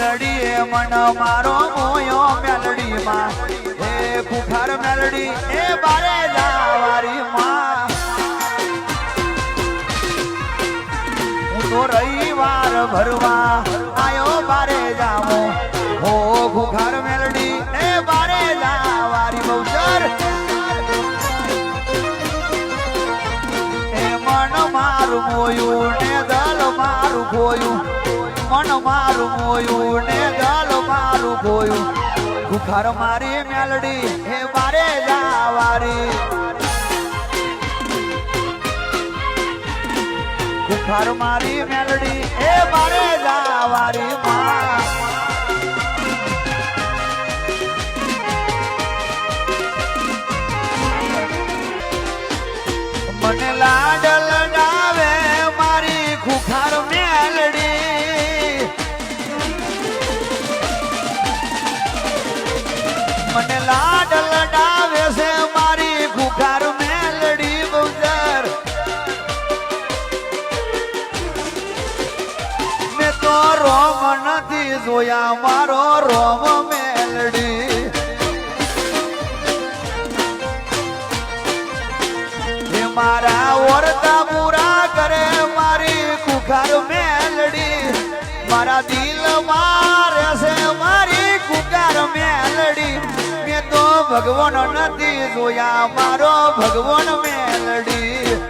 મેલડી એ મન મારો મોયો મેલડી માં એ ખુખાર મેલડી એ બારે જાવારી માં હું તો રવિવાર ભરવા આયો બારે જાવો હો ખુખાર મેલડી એ બારે જાવારી બહુચર એ મન મારું મોયું ને દલ મારું ખોયું મન મારું મોયું ને દલ મારું ખોયું ખુખાર મારી મેલડી હે બારે જાવારી ખુખાર મારી મેલડી હે બારે જાવારી માં મને લાડ લડાવે મારી ખુખાર મેલડી મને લાડ લડાવે છે મારી ખુખાર મેલડી બહુચર મેં તો રોમ નથી જોયા મારો રોમ મેલડી મારા ઓરતા પૂરા કરે મારી ખુખાર મેલડી મારા દિલ મારે છે મારી ખુખાર મેલડી મેં તો ભગવાન નથી જોયા મારો ભગવાન મેલડી